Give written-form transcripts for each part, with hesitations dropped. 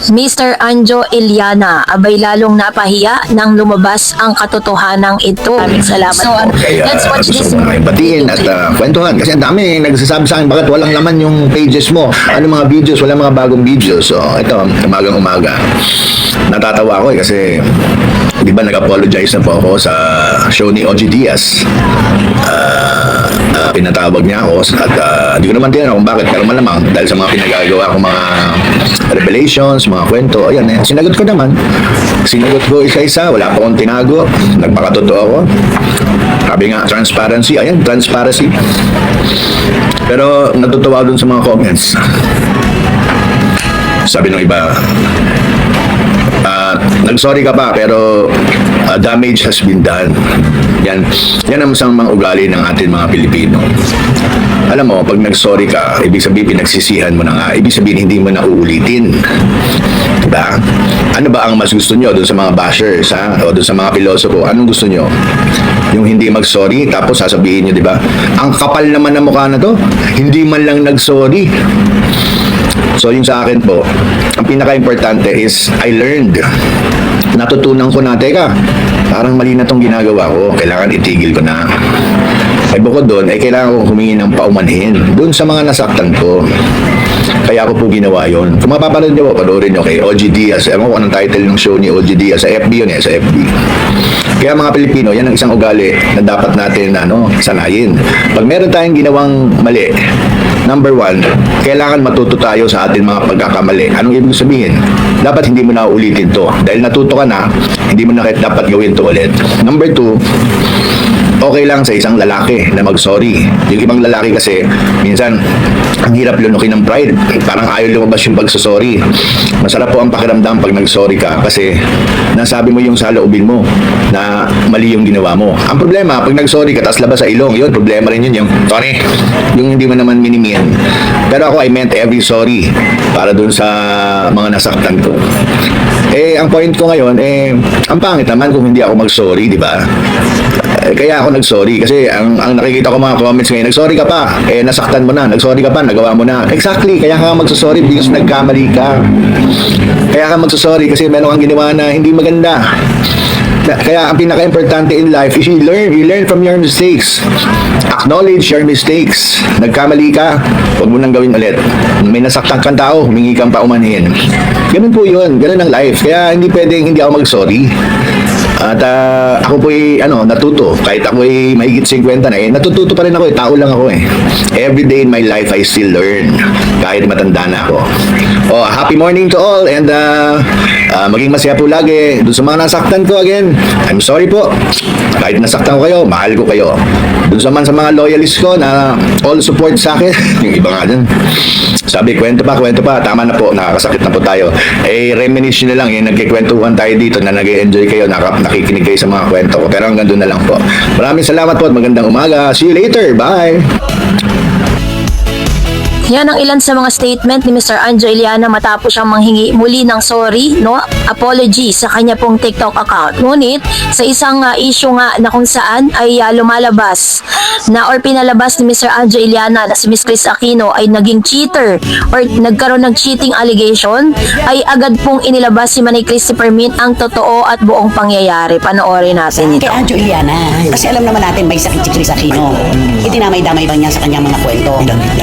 Mr. Anjo Iliana, abay lalong napahiya nang lumabas ang katotohanan ito. Maraming salamat po. Let's watch this. Gusto ko batiin at kwentuhan. Kasi ang dami nagsasabi sa akin, bakit walang laman yung pages mo? Ano mga videos? Wala mga bagong videos. So, ito, umagang-umaga. Natatawa ako kasi, di ba nag-apologize na po ako sa show ni OG Diaz. Pinatawag niya ako at di ko naman tinanong kung bakit, pero malamang dahil sa mga pinagagawa ko mga revelations, mga kwento, ayan eh, sinagot ko naman. Sinagot ko isa-isa, wala pa akong tinago, nagpakatotoo ako. Sabi nga, transparency, ayan, transparency. Pero natutuwa dun sa mga comments. Sabi ng iba, nag-sorry ka pa pero damage has been done. Yan ang isang mga ugali ng ating mga Pilipino. Alam mo, pag nag-sorry ka, ibig sabihin pinagsisihan mo na nga, ibig sabihin hindi mo na uulitin. Diba? Ano ba ang mas gusto nyo doon sa mga bashers, ha? O doon sa mga pilosopo? Anong gusto nyo? Yung hindi mag-sorry, tapos sasabihin nyo, diba? Ang kapal naman ng mukha na to, hindi man lang nag-sorry. So yung sa akin po, ang pinaka-importante is I learned. Natutunan ko na, teka, parang mali na itong ginagawa ko. Kailangan itigil ko na. Ay bukod doon, ay kailangan ko humingi ng paumanhin doon sa mga nasaktan ko. Kaya ako po ginawa yun. Kung mapapanood nyo po, panoorin nyo kay OG Diaz. Ewan ko anong title ng show ni OG Diaz. Sa FB yun eh, sa FB. Kaya mga Pilipino, yan ang isang ugali na dapat natin sanayin. Pag meron tayong ginawang mali, number one, kailangan matuto tayo sa atin mga pagkakamali. Anong ibig sabihin? Dapat hindi mo na ulitin to. Dahil natuto ka na, hindi mo na dapat gawin to ulit. Number two, okay lang sa isang lalaki na mag-sorry. Yung ibang lalaki kasi, minsan, ang hirap lunukin ng pride. Parang ayaw lumabas yung pagsasorry. Masarap po ang pakiramdam pag nag-sorry ka kasi nasabi mo yung saloobin mo na mali yung ginawa mo. Ang problema, pag nag-sorry ka, tapos labas sa ilong, yun, problema rin yun yung, sorry, yung hindi mo naman minimian. Pero ako, I meant every sorry para dun sa mga nasaktan ko. Ang point ko ngayon, ang pangit naman kung hindi ako mag-sorry, di ba? Kaya ako nag-sorry kasi ang nakikita ko mga comments ngayon, nag-sorry ka pa, nasaktan mo na, nag-sorry ka pa, nagawa mo na. Exactly, kaya ka magsasorry because nagkamali ka. Kaya ka magsasorry kasi meron kang ginawa na hindi maganda. Kaya ang pinaka-importante in life is you learn from your mistakes. Acknowledge your mistakes. Nagkamali ka, huwag mo nang gawin ulit. May nasaktan kang tao, humingi kang paumanhin. Ganun po yun, ganun ang life. Kaya hindi pwedeng hindi ako mag-sorry. At ako po'y natuto. Kahit ako'y mahigit 50 na natututo pa rin ako tao lang ako Every day in my life I still learn. Kahit matanda na ako. Happy morning to all and maging masaya po lagi. Doon sa mga nasaktan ko again, I'm sorry po. Kahit nasaktan ko kayo, mahal ko kayo. Doon sa mga loyalists ko na all support sa akin, yung iba nga dyan. Sabi, kwento pa, tama na po, nakakasakit na po tayo. Reminisce na lang, nagkikwentuhan tayo dito na nag-enjoy kayo, nakikinig kayo sa mga kwento ko. Pero hanggang doon na lang po. Maraming salamat po at magandang umaga. See you later. Bye! Yan ang ilan sa mga statement ni Mr. Anjo Iliana matapos siyang manghingi muli ng sorry, apology sa kanya pong TikTok account. Ngunit sa isang issue nga na kung saan ay lumalabas na or pinalabas ni Mr. Anjo Iliana na si Miss Chris Aquino ay naging cheater or nagkaroon ng cheating allegation, ay agad pong inilabas si Manny Christopher Min ang totoo at buong pangyayari. Panoorin natin ito. Kay Anjo Iliana, kasi alam naman natin may sakit si Chris Aquino. Itinamay-damay ba niya sa kanyang mga kwento?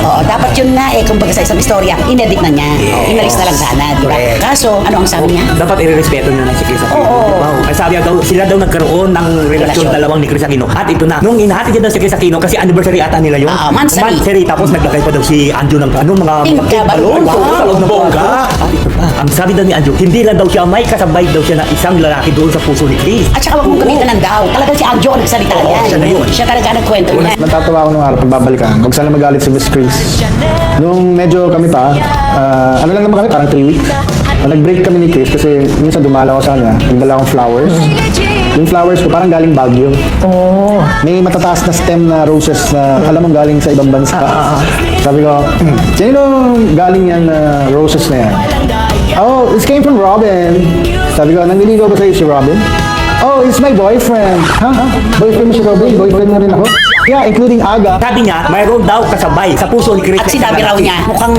Oo, dapat yun nga kumbaga sa isang istorya, inedit na niya. Inalis na lang sana, di ba? Kaso, ano ang sabi niya? Dapat i-respeto niya na si Chris Aquino. Oo. Ay sabi daw, sila daw nagkaroon ng relasyon dalawang ni Chris Aquino. At ito na, nung inahati niya daw si Chris Aquino kasi anniversary ata nila yun. Mansari. Tapos naglagay pa daw si Anjo ng mga Pink balon. balon. Sa loob ng bongga. At ito pa, ang sabi daw ni Anjo, hindi lang daw siya, may kasabay daw siya na isang lalaki doon sa puso ni Chris. At saka wag mong gamitan ng daw. Talagang si Anjo ang nagsalita Oo, yan. siya na yun. Siya talaga nagkwento niya. Natatawa ako nung araw pagbabalikan. Huwag sana magalit si Miss Chris. Nung medyo kami pa, ano lang naman kami, parang 3 weeks. Nag-break kami ni Chris kasi minsan dumala ko sa kanya. Nagdala akong flowers. Yung flowers ko parang galing Baguio. May matataas na stem na roses na alam mong galing sa ibang bansa. Sabi ko, sino galing yan na roses na yan? Oh, this came from Robin. Sabi ko, nangliligaw ba sa'yo si Robin? Oh, it's my boyfriend. Ha? Boyfriend mo si Robin? Boyfriend mo rin ako? Yeah, including Aga. Sabi niya, mayroon daw kasabay sa puso ni Chris. At sinabi raw niya, mukhang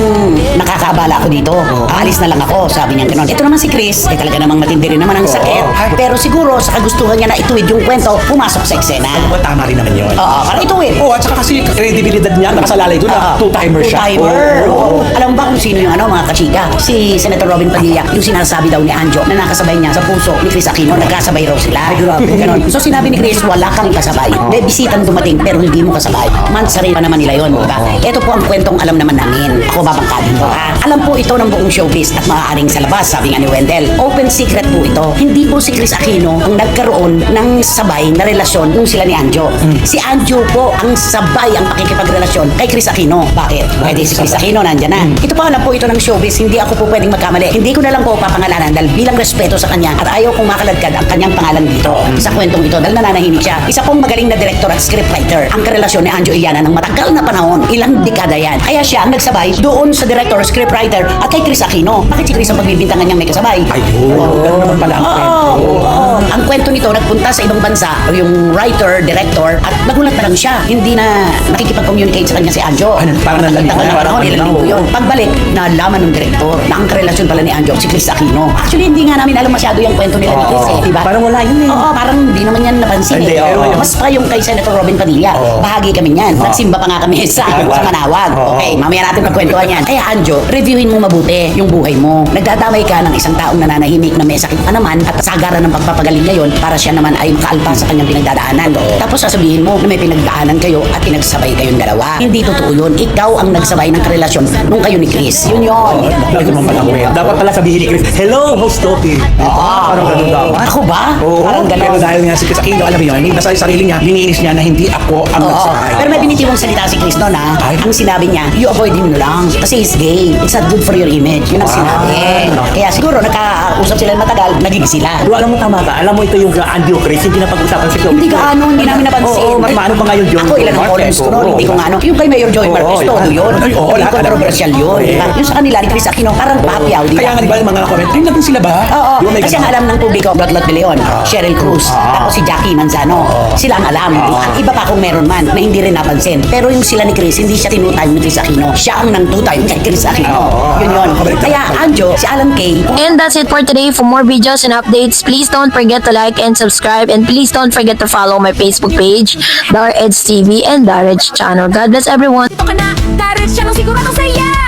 nakakaabala ako dito. Aalis na lang ako, sabi niya gano'n. Ito naman si Chris, talaga namang matindi rin naman ang sakit. Pero siguro sa kagustuhan niya na ituwid yung kwento, pumasok sa eksena. Oh, tama rin naman yun. Oo, para ituwid. Oh, at saka kasi credibility niya, nakasalalay doon na two-timer siya. Two-timer. Oo. Alam mo ba kung sino yung mga kachika? Si Senator Robin Padilla, yung sinasabi daw ni Anjo na nakasabay niya sa puso ni Chris Aquino, nagkasabay raw sila. Ganon. So sinabi ni Chris, wala kang kasabay. May bisitang dumating pero hindi mo kasabay. Mansari pa naman nila yun, diba? Ito po ang kwentong alam naman namin. Ako babangkadin ko, ha? Alam po ito ng buong showbiz at maaaring sa labas, sabi nga ni Wendell. Open secret po ito. Hindi po si Chris Aquino ang nagkaroon ng sabay na relasyon nung sila ni Anjo. Si Anjo po ang sabay ang pakikipagrelasyon kay Chris Aquino. Bakit? Pwede si Chris Aquino nandyan na. Ito pa alam po ito ng showbiz. Hindi ako po pwedeng magkamali. Hindi ko na lang po papangalanan dahil bilang respeto sa kanya at ayaw kong makaladkad ang kanyang pangalan dito sa kwentong ito dahil nananahimik siya. Isa pong magaling na director at scriptwriter ang karelasyon ni Anjo Iliana ng matagal na panahon. Ilang dekada yan. Kaya siya ang nagsabay doon sa director, scriptwriter at kay Chris Aquino. Bakit si Chris ang pagbibintangan niyang may kasabay? Ayun, ganun naman pala ang kwento. Ang kwento nito nagpunta sa ibang bansa yung writer, director at nagulat na lang siya. Hindi na nakikipag-communicate sa kanya si Anjo. Ano, parang nalang- Nagtagal na parang panahon, ilang ano, linggo yun. Pagbalik, nalaman ng director na ang karelasyon pala ni Anjo si Chris Aquino. Actually, hindi nga namin alam masyado yung kwento nila ni Chris eh. Diba? Parang wala yun eh. Oo, parang hindi naman yan napansin Hindi, eh. oo. Mas pa yung kay Senator Robin Padilla. Bahagi kami niyan. Nagsimba pa nga kami sa Manawag. Okay, mamaya natin pagkwentuhan yan. Kaya Anjo, reviewin mo mabuti yung buhay mo. Nagdadamay ka ng isang taong nananahimik na may sakit pa naman at sagaran ng pagpapagaling ngayon para siya naman ay makaalpa sa kanyang pinagdadaanan. Tapos sasabihin mo na may pinagdaanan kayo at pinagsabay kayong dalawa. Hindi totoo yun. Ikaw ang nagsabay ng karelasyon nung kayo ni Chris. Yun yun. Ito naman pala ang kwento. Dapat pala sabihin ni Chris, hello, host Topi. Parang ganun dapat. Ako ba? Oo, Parang pero gano'n. dahil nga si Chris Aquino, alam mo yun, nasa sarili niya, lininis niya na hindi ako ang Oo. nagsakay. Pero may binitiwang salita si Chris noon ha. Ay. Ang sinabi niya, you avoid him lang. Kasi he's gay. It's not good for your image. Yun ang sinabi. Kaya siguro nagkausap sila ng matagal, naging sila. Pero alam mo tama ka, alam mo ito yung Andio Chris, hindi na pag-usapan si Topi. Hindi ka ano, hindi namin napansin. Oo, mas maano pa nga yung Joey Ako ilan ang Marquez. columns ko noon, Oo. hindi ko nga ano. Yung kay Mayor Joey Oo, Marquez, todo lahat. yun. Ay, oo, Hindi lahat, controversial alam. yun. Oo. Yung sa kanila ni Chris Aquino, parang papyaw. Di Kaya nga di ba yung mga comment, rin natin sila ba? Oo, Di ba may kasi ang ganun? alam ng publiko, Lotlot de Leon, Cheryl Cruz, tapos si Jackie Manzano. Sila ang alam. Ang iba pa kung meron man na hindi rin napansin. Pero yung sila ni Chris, hindi siya tinutime ni Chris Aquino. Siya ang nang two-time kay Chris Aquino. Yun yun. Kaya Anjo, si Alan Kay, And that's it for today. For more videos and updates, please don't forget to like and subscribe. And please don't forget to follow my Facebook page, Dar Eds TV and Dar Eds Channel. God bless everyone. Dito ka na, direct siya ng siguradong saya.